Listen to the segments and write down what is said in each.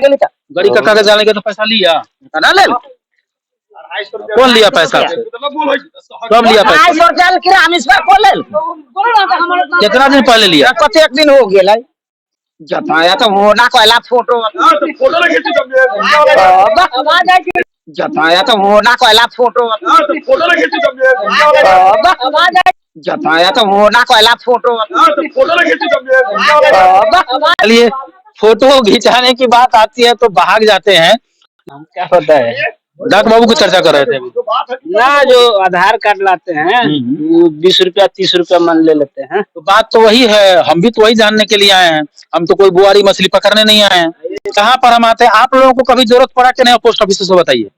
के लिए गाड़ी का कागज डालने के तो पैसा लिया ना ले कौन लिया पैसा कब लिया पैसा कितना दिन पहले लिया कते दिन हो गया जताया तो होना कहला फोटो जताया तो होना कहला फोटो जताया तो होना कहला फोटो चलिए फोटो खिंचाने की बात आती है तो भाग जाते हैं। क्या पता है डाक बाबू की चर्चा कर रहे थे ना, जो आधार कार्ड लाते हैं 20 रुपया 30 रुपया मन ले लेते हैं। तो बात तो वही है, हम भी तो वही जानने के लिए आए हैं, हम तो कोई बुआरी मछली पकड़ने नहीं आए हैं। कहाँ पर हम आते हैं, आप लोगों को कभी जरूरत पड़ा कि नहीं पोस्ट ऑफिस से बताइए।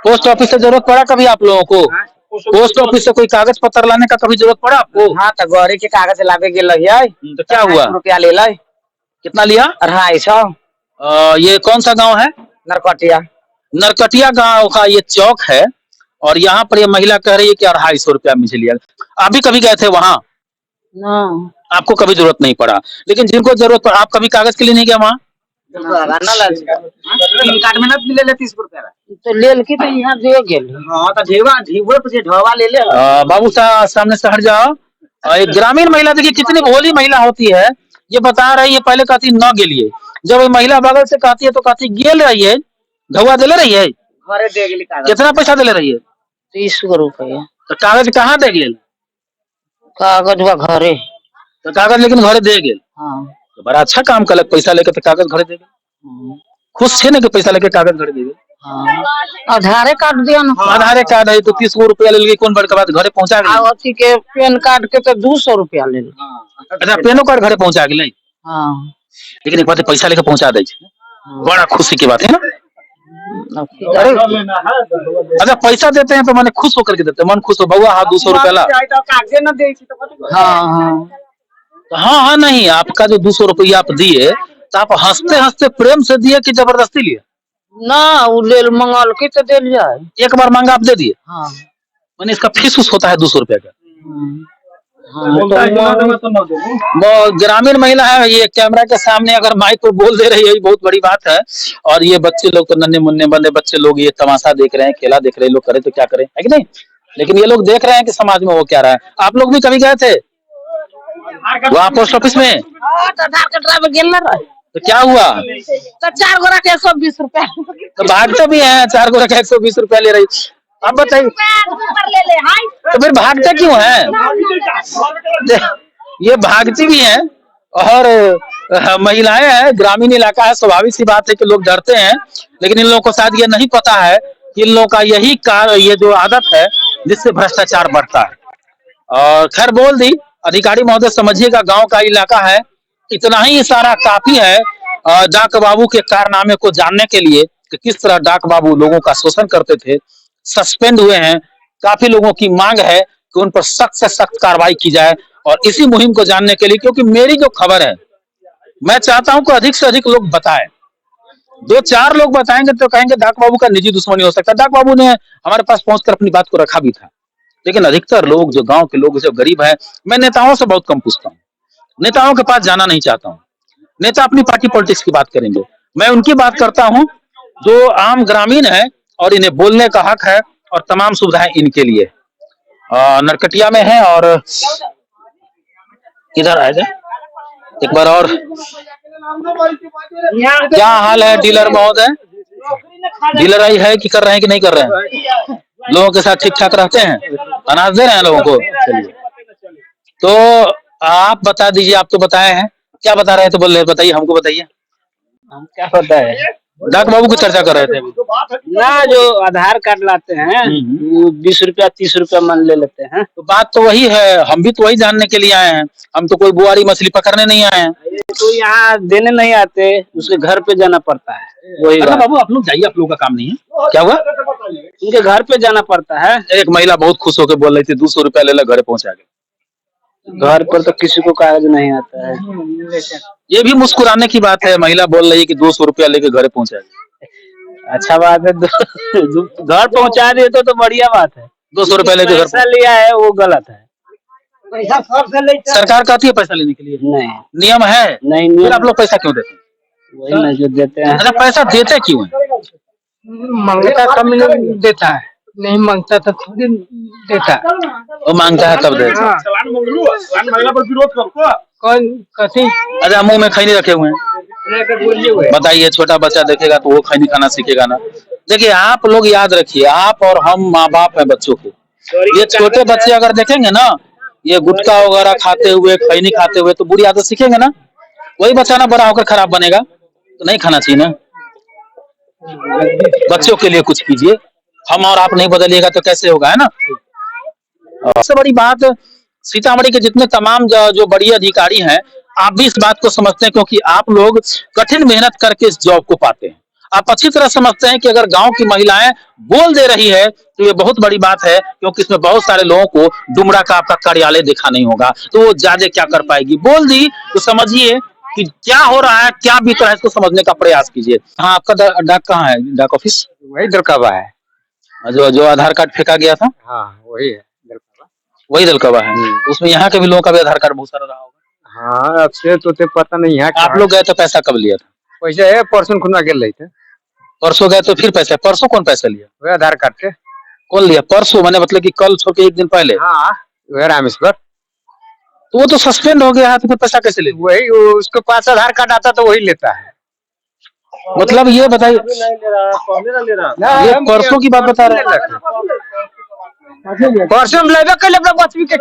पोस्ट ऑफिस से जरूरत पड़ा कभी आप लोगों को? पोस्ट ऑफिस से कोई कागज पत्र लाने का कभी जरूरत पड़ा आपको? हाँ तो गौरी के कागज लावे गए तो क्या हुआ? रुपया ले लो। कितना लिया? 250। ये कौन सा गांव है? नरकटिया। नरकटिया गांव का ये चौक है और यहाँ पर ये महिला कह रही है कि 250 रुपया मुझे लिया। आप भी कभी गए थे वहाँ? आपको कभी जरूरत नहीं पड़ा, लेकिन जिनको जरूरत पड़ा, आप कभी कागज के लिए नहीं गए वहाँ? कार्ड में ले ले 30 रुपया तो ले के तो यहाँ दे ले बाबू सामने से हट जाओ। एक ग्रामीण महिला देखिए कितनी भोली महिला होती है, ये बता रही है। पहले कहती न गेलिए, जब वो महिला बगल से कहती है तो कहती गेल रही है, धुआ दे ले रही है। कितना पैसा दे ले रही है? 30 रुपया। तो कागज कहाँ दे गेल? कागज घरे। तो कागज लेकिन घरे दे गेल। हाँ। तो बड़ा अच्छा काम कलक, पैसा लेके तो कागज घरे दे गेल। खुश थे ना कि पैसा लेके कागज घरे दे गेल। आधार कार्ड दिया ना। आधार कार्ड है तो 30 रुपया ले ली, कौन बड़का बात, घरे पहुंचा गए। अथी के पैन कार्ड के तो 200 रुपया ले ली। अच्छा पेनो कार्ड घरे पहुंचा गए। हाँ। लेकिन एक बात पैसा लेके पहुंचा दे, बड़ा खुशी की बात है ना। अच्छा पैसा देते हैं तो मैंने खुश होकर के देते हैं, मन खुश हो बउआ हाँ 200 रुपया ला। हाँ नहीं, आपका जो 200 रुपया आप दिए तो आप हंसते हंसते प्रेम से दिए कि जबरदस्ती लिए? ना वो ले मंगल के तो दे जाए, एक बार मांगा आप दे दिए। हाँ। मैंने इसका फीस उस होता है 200 रुपया का। वो ग्रामीण महिला है, ये कैमरा के सामने अगर माइक पर बोल दे रही है, बहुत बड़ी बात है। और ये बच्चे लोग तो नन्हे मुन्ने बंदे बच्चे लोग ये तमाशा देख रहे हैं, खेला देख रहे हैं, लोग करे तो क्या करें, है कि नहीं। लेकिन ये लोग देख रहे हैं कि समाज में वो क्या रहा है। आप लोग भी कभी गए थे वहाँ पोस्ट ऑफिस में? तो क्या हुआ? तो 4 गोरा के 120 रुपया। तो भागते भी हैं, 4 गोरा का 120 रुपया ले रही। अब बताइए तो फिर भागते क्यों हैं? ये भागती भी हैं और महिलाएं हैं, ग्रामीण इलाका है, स्वाभाविक सी बात है कि लोग डरते हैं। लेकिन इन लोगों को शायद ये नहीं पता है कि इन लोगों का यही ये जो आदत है जिससे भ्रष्टाचार बढ़ता है। और खैर बोल दी अधिकारी महोदय, समझिएगा गांव का इलाका है, इतना ही इशारा काफी है डाक बाबू के कारनामे को जानने के लिए कि किस तरह डाक बाबू लोगों का शोषण करते थे। सस्पेंड हुए हैं, काफी लोगों की मांग है कि उन पर सख्त से सख्त कार्रवाई की जाए। और इसी मुहिम को जानने के लिए, क्योंकि मेरी जो खबर है मैं चाहता हूं कि अधिक से अधिक लोग बताएं। 2-4 लोग बताएंगे तो कहेंगे डाक बाबू का निजी दुश्मनी हो सकता है। डाक बाबू ने हमारे पास पहुंचकर अपनी बात को रखा भी था, लेकिन अधिकतर लोग जो गांव के लोग जो गरीब है, मैं नेताओं से बहुत कम पूछता हूँ, नेताओं के पास जाना नहीं चाहता हूँ। नेता अपनी पार्टी पॉलिटिक्स की बात करेंगे, मैं उनकी बात करता हूँ जो आम ग्रामीण है और इन्हें बोलने का हक है और तमाम सुविधाएं इनके लिए। नरकटिया में है और इधर आएगा एक बार और। क्या हाल है डीलर महोदय? डीलर आई है कि कर रहे हैं कि नहीं कर रहे हैं? लोगों के साथ ठीक ठाक रहते हैं, अनाज दे रहे हैं लोगों को? तो आप बता दीजिए, आप तो बताए हैं, क्या बता रहे थे, बोल रहे बताइए, हमको बताइए। हम क्या पता है, डाक बाबू की चर्चा कर रहे थे ना, जो आधार कार्ड लाते हैं 20 रुपया 30 रुपया मन ले लेते हैं। तो बात तो वही है, हम भी तो वही जानने के लिए आए हैं, हम तो कोई बुआरी मछली पकड़ने नहीं आए हैं। तो यहाँ देने नहीं आते, उसके घर पे जाना पड़ता है। वही बाबू आप लोग जाइए, आप लोगों का काम नहीं है। क्या हुआ? उनके घर पे जाना पड़ता है। एक महिला बहुत खुश होकर बोल रही थी 200 रुपया ले लो, घरे पहुंचा गए। घर पर तो किसी को कागज नहीं आता है। ये भी मुस्कुराने की बात है, महिला बोल रही है कि 200 रुपया लेके घरे पहुंचा गए। अच्छा बात है, घर पहुंचा दिए तो बढ़िया बात है। 200 रुपया लेके घर पैसा लिया है वो गलत है। सरकार कहती है पैसा लेने के लिए, नहीं नियम है, नहीं, फिर आप लोग पैसा क्यों देते हैं? वही ना जो देते हैं। अच्छा, पैसा देते क्यों है? मांगता कम देता है, नहीं मांगता तो थोड़ी देता। वो मांगता है तब देता। हाँ। कौन कथी अच्छा, मुंह में खैनी रखे हुए हैं, बताइए, छोटा बच्चा देखेगा तो वो खैनी खाना सीखेगा ना। देखिए, आप लोग याद रखिए, आप और हम माँ बाप है बच्चों के। ये छोटे बच्चे अगर देखेंगे ना, ये गुटखा वगैरह खाते हुए, खैनी खाते हुए, तो बुरी आदत सीखेंगे ना। वही बच्चा ना बड़ा होकर खराब बनेगा, तो नहीं खाना चाहिए ना। बच्चों के लिए कुछ कीजिए, हम और आप नहीं बदलिएगा तो कैसे होगा, है ना। सबसे बड़ी बात, सीतामढ़ी के जितने तमाम जो बड़ी अधिकारी हैं, आप भी इस बात को समझते हैं, क्योंकि आप लोग कठिन मेहनत करके इस जॉब को पाते हैं। आप अच्छी तरह समझते हैं कि अगर गांव की महिलाएं बोल दे रही है तो ये बहुत बड़ी बात है, क्योंकि इसमें बहुत सारे लोगों को डुमरा का आपका कार्यालय देखा नहीं होगा, तो वो ज्यादा क्या कर पाएगी। बोल दी तो समझिए कि क्या हो रहा है, क्या बीत रहा है, इसको समझने का प्रयास कीजिए। हाँ, आपका डाक कहाँ है, डाक ऑफिस? वही दरकाबा है। जो जो आधार कार्ड फेंका गया था, हाँ वही है दरकाबा। वही दलकवा है। उसमें यहाँ के भी लोगों का भी आधार कार्ड बहुत सारा रहा होगा। हाँ, अब से तो पता नहीं है। आप लोग गए तो पैसा कब लिया था? पैसा है परसों खुना गेल रही थे। परसों गए तो फिर पैसा, परसों कौन पैसा लिया? वही आधार कार्ड के। कौन लिया परसों? मैंने मतलब कि कल छोड़ के एक दिन पहले। हाँ वही रामेश्वर। तो वो तो सस्पेंड हो गया है, तो फिर पैसा कैसे ले? वही उसके पास आधार कार्ड आता तो वही लेता है। मतलब ये बताइए, ये परसों की बात बता रहे हैं। परसों में लेबे कर बचवी के।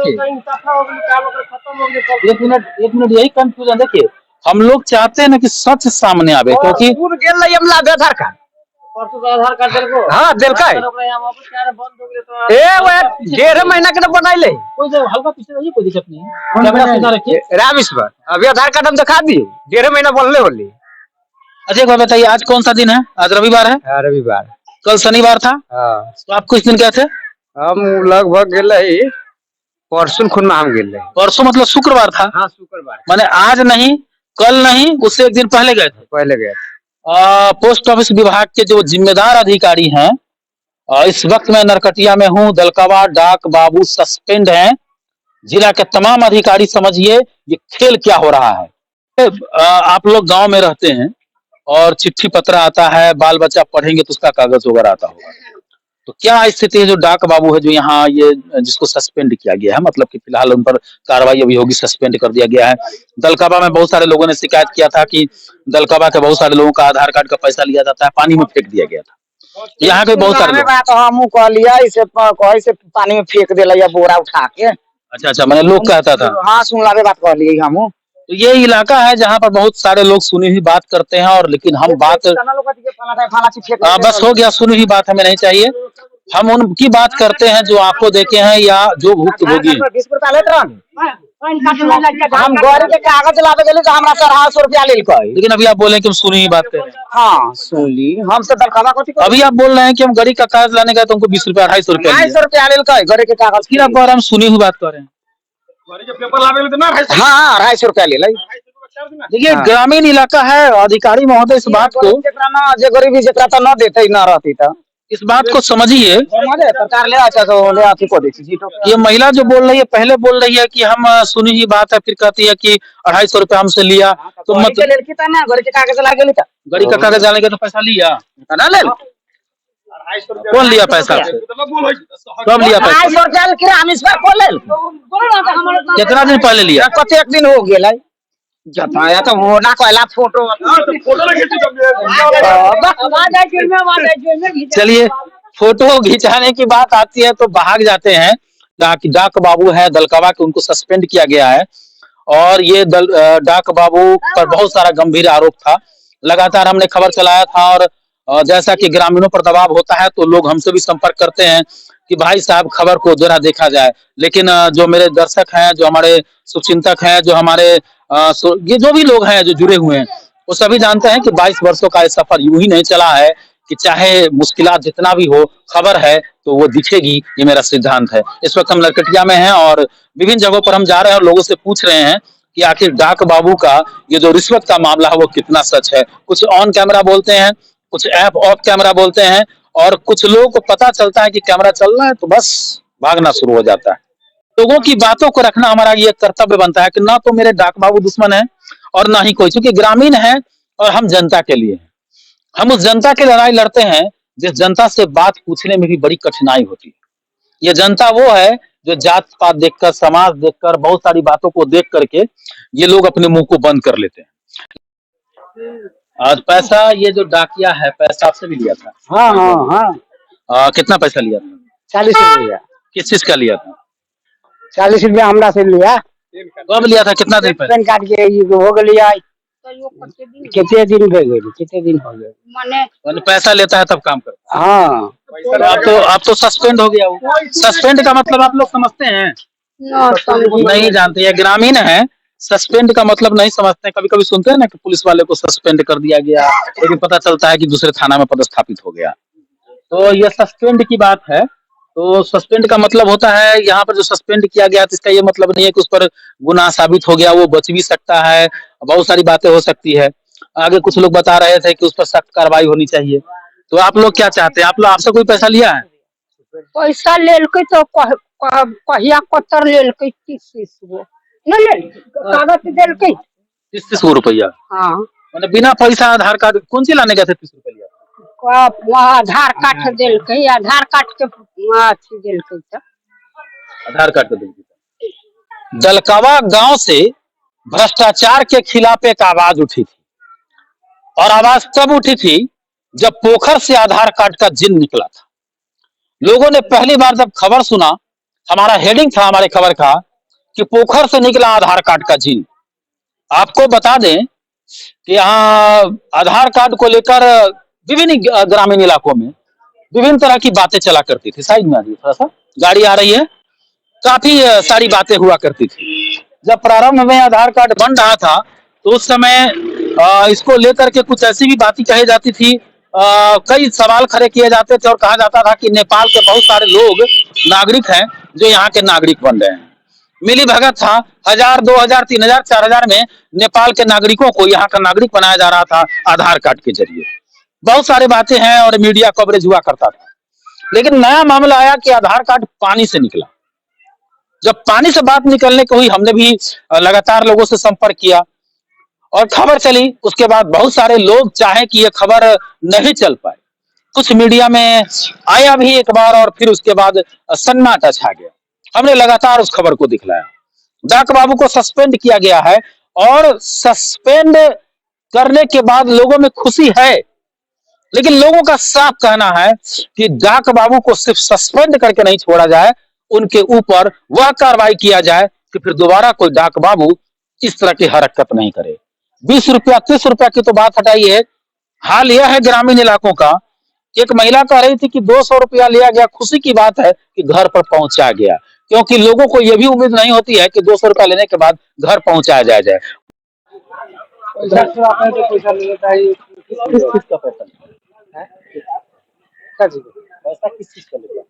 एक मिनट, यही कंफ्यूजन। देखिए, हम लोग चाहते हैं ना कि सच सामने आवे, क्योंकि आधार कार्ड हाँ दिलका डेढ़ महीना के बनाइले। हल्का पीछे रहिए, कोई दिक्कत नहीं है, कैमरा सीधा रखिए। रामेश्वर अभी आधार कार्ड हम दिखा दिए, डेढ़ महीना बनले होली। अच्छा, एक बात बताइए, आज कौन सा दिन है? आज रविवार है। रविवार। कल शनिवार था। हाँ। तो आप कुछ दिन गए थे? हम लगभग गेले परसों खुना हम गेले। परसों मतलब शुक्रवार था। हाँ शुक्रवार। माने आज नहीं, कल नहीं, उससे एक दिन पहले गए थे। पहले गए। पोस्ट ऑफिस विभाग के जो जिम्मेदार अधिकारी हैं, इस वक्त मैं नरकटिया में हूँ। दलकवा डाक बाबू सस्पेंड हैं। जिला के तमाम अधिकारी समझिए ये खेल क्या हो रहा है। आप लोग गांव में रहते हैं और चिट्ठी पत्र आता है, बाल बच्चा पढ़ेंगे तो उसका कागज वगैरह आता होगा, तो क्या स्थिति है जो डाक बाबू है जो यहाँ ये जिसको सस्पेंड किया गया है, मतलब कि फिलहाल उन पर कार्रवाई अभी होगी, सस्पेंड कर दिया गया है। दलकवा में बहुत सारे लोगों ने शिकायत किया था कि दलकवा के बहुत सारे लोगों का आधार कार्ड का पैसा लिया जाता है, पानी में फेंक दिया गया था। यहाँ के बहुत सारे लोग हम कह लिया इसे पानी में फेंक दिला या बोरा उठा के। अच्छा, मैंने लोग कहता था। हाँ सुन ला बात कह लिए हम। तो ये इलाका है जहाँ पर बहुत सारे लोग सुनी हुई बात करते हैं, और लेकिन हम बात बस हो गया, सुनी हुई बात हमें नहीं चाहिए। हम उनकी बात करते हैं जो आपको देखे हैं या जो भुक्तभोगी हैं। हम गौरी के कागज लावे गेली तो हमरा 150 रुपया लेलकै। लेकिन अभी आप बोल रहे हैं कि हम सुनी हुई बात कर रहे हैं। हाँ सुन ली, हम से दलकवा कथी। अभी आप बोल रहे हैं कि हम गाड़ी का कागज लाने गए तो हमको 20 रुपया 250 रुपया 250 रुपया लेलकै गौरी के कागज। फिर आप कह रहे हैं हम सुनी हुई बात कर रहे हैं। हाँ 250 रुपया ले लै। देखिए, ग्रामीण इलाका है, अधिकारी महोदय इस बात को, जे गरीबी जेकरा तो न देते न रहती तो इस बात को समझिए। सरकार ले अच्छा तो ले आती को देखी। ये महिला जो बोल रही है, पहले बोल रही है कि हम सुनी हुई बात है, फिर कहती है कि 250 रुपया हमसे लिया, तो मतलब गौरी के कागज ला गेली त गाड़ी का कागज लाने के तो पैसा लिया ना। ले कौन लिया पैसा? कब लिया पैसा? 250 रुपया के रामेश्वर को ले। कितना दिन पहले लिया? कतेक दिन हो गेल है जताया तो होना कहला फोटो। चलिए, फोटो खिंचाने की बात आती है तो भाग जाते हैं। डाक बाबू है दलकवा के, उनको सस्पेंड किया गया है, और ये डाक बाबू पर बहुत सारा गंभीर आरोप था। लगातार हमने खबर चलाया था, और जैसा कि ग्रामीणों पर दबाव होता है तो लोग हमसे भी संपर्क करते हैं कि भाई साहब खबर को जरा देखा जाए। लेकिन जो मेरे दर्शक हैं, जो हमारे शुभचिंतक हैं, जो हमारे ये जो भी लोग हैं जो जुड़े हुए हैं, वो सभी जानते हैं कि 22 वर्षों का ये सफर यूं ही नहीं चला है कि चाहे मुश्किलात जितना भी हो, खबर है तो वो दिखेगी, ये मेरा सिद्धांत है। इस वक्त हम नरकटिया में हैं और विभिन्न जगहों पर हम जा रहे हैं और लोगों से पूछ रहे हैं कि आखिर डाक बाबू का ये जो रिश्वत का मामला है वो कितना सच है। कुछ ऑन कैमरा बोलते हैं, कुछ ऐप ऑफ कैमरा बोलते हैं, और कुछ लोगों को पता चलता है कि कैमरा चल रहा है तो बस भागना शुरू हो जाता है। लोगों की बातों को रखना हमारा ये कर्तव्य बनता है कि ना तो मेरे डाक बाबू दुश्मन है और ना ही कोई, क्योंकि ग्रामीण है और हम जनता के लिए हैं। हम उस जनता की लड़ाई लड़ते हैं जिस जनता से बात पूछने में भी बड़ी कठिनाई होती है। ये जनता वो है जो जात पात देखकर, समाज देखकर, बहुत सारी बातों को देख करके ये लोग अपने मुंह को बंद कर लेते हैं। और पैसा, ये जो डाकिया है, पैसा आपसे भी लिया था? हाँ हाँ हाँ, कितना पैसा लिया था? 40 रुपया। किस चीज का लिया था? 40 रुपया हमरा से लिया। कब लिया था? कितना दिन पहले? पैन कार्ड के हो गया कितने दिन हो गए मैंने पैसा लेता है तब काम करता हाँ। है। आप तो सस्पेंड हो गया हो। सस्पेंड का मतलब आप लोग समझते हैं? नहीं जानते। ये ग्रामीण है, सस्पेंड का मतलब नहीं समझते। कभी कभी सुनते हैं ना कि पुलिस वाले को सस्पेंड कर दिया गया, लेकिन पता चलता है कि दूसरे थाना में पदस्थापित हो गया। तो ये सस्पेंड की बात है। तो सस्पेंड का मतलब होता है, यहाँ पर जो सस्पेंड किया गया तो इसका ये मतलब नहीं है कि उस पर गुनाह साबित हो गया, वो बच भी सकता है, बहुत सारी बातें हो सकती है। आगे कुछ लोग बता रहे थे कि उस पर सख्त कार्रवाई होनी चाहिए। तो आप लोग क्या चाहते हैं? आप लोग, आपसे कोई पैसा लिया है? पैसा लेलकै तो कहिया कतर लेलकै 30 गो न लेलकै कागज देलकै। 30 रुपया? हाँ मैंने बिना पैसा आधार कार्ड कौन सी लाने गए थे? 30 रुपया लिया? वहाँ आधार कार्ड देलकै, आधार कार्ड के अथी देलकै तो आधार कार्ड तो देंगे। दलकवा गांव से भ्रष्टाचार के खिलाफ एक आवाज उठी थी, और आवाज तब उठी थी जब पोखर से आधार कार्ड का जिन निकला था। लोगों ने पहली बार जब खबर सुना, हमारा हेडिंग था हमारे खबर का कि पोखर से निकला आधार कार्ड का जिन। आपको बता दें कि यहाँ आधार कार्ड को लेकर विभिन्न ग्रामीण इलाकों में विभिन्न तरह की बातें चला करती थी। साइड में आ जाइए, थोड़ा सा गाड़ी आ रही है। काफी सारी बातें हुआ करती थी। जब प्रारंभ में आधार कार्ड बन रहा था तो उस समय इसको लेकर के कुछ ऐसी भी बातें कही जाती थी, कई सवाल खड़े किए जाते थे और कहा जाता था कि नेपाल के बहुत सारे लोग नागरिक हैं जो यहाँ के नागरिक बन रहे हैं। मिली भगत था, 1000, 2000, 3000, 4000 में नेपाल के नागरिकों को यहाँ का नागरिक बनाया जा रहा था आधार कार्ड के जरिए। बहुत सारी बातें हैं और मीडिया कवरेज हुआ करता था। लेकिन नया मामला आया कि आधार कार्ड पानी से निकला। जब पानी से बात निकलने को हुई, हमने भी लगातार लोगों से संपर्क किया और खबर चली। उसके बाद बहुत सारे लोग चाहे कि ये खबर नहीं चल पाए, कुछ मीडिया में आया भी एक बार और फिर उसके बाद सन्नाटा छा गया। हमने लगातार उस खबर को दिखलाया। डाक बाबू को सस्पेंड किया गया है, और सस्पेंड करने के बाद लोगों में खुशी है, लेकिन लोगों का साफ कहना है कि डाक बाबू को सिर्फ सस्पेंड करके नहीं छोड़ा जाए, उनके ऊपर वह कार्रवाई किया जाए कि फिर दोबारा कोई डाक बाबू इस तरह की हरकत नहीं करे। 20 रुपया 30 रुपया की तो बात हटाइए, हाल यह है ग्रामीण इलाकों का। एक महिला कह रही थी कि 200 रुपया लिया गया, खुशी की बात है कि घर पर पहुंचा गया, क्योंकि लोगों को यह भी उम्मीद नहीं होती है कि 200 रुपया लेने के बाद घर पहुंचाया जाया जाए। पैसा लेता है किस चीज का पैसा? पैसा किस चीज का लेगा?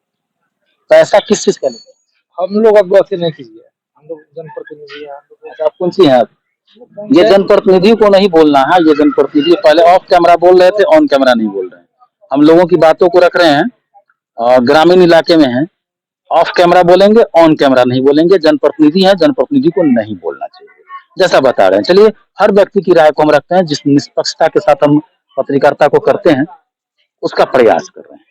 पैसा किस चीज का लेगा? हम लोग अब ऐसे नहीं कीजिए, हम लोग जनप्रतिनिधि हैं। आप कौन सी हैं आप? ये जनप्रतिनिधि को नहीं बोलना है। ये जनप्रतिनिधि पहले ऑफ कैमरा बोल रहे थे, ऑन कैमरा नहीं बोल रहे हैं। हम लोगों की बातों को रख रहे हैं और ग्रामीण इलाके में हैं। ऑफ कैमरा बोलेंगे, ऑन कैमरा नहीं बोलेंगे। जनप्रतिनिधि है, जनप्रतिनिधि को नहीं बोलना चाहिए, जैसा बता रहे हैं। चलिए, हर व्यक्ति की राय को हम रखते हैं। जिस निष्पक्षता के साथ हम पत्रकारिता को करते हैं उसका प्रयास कर रहे हैं।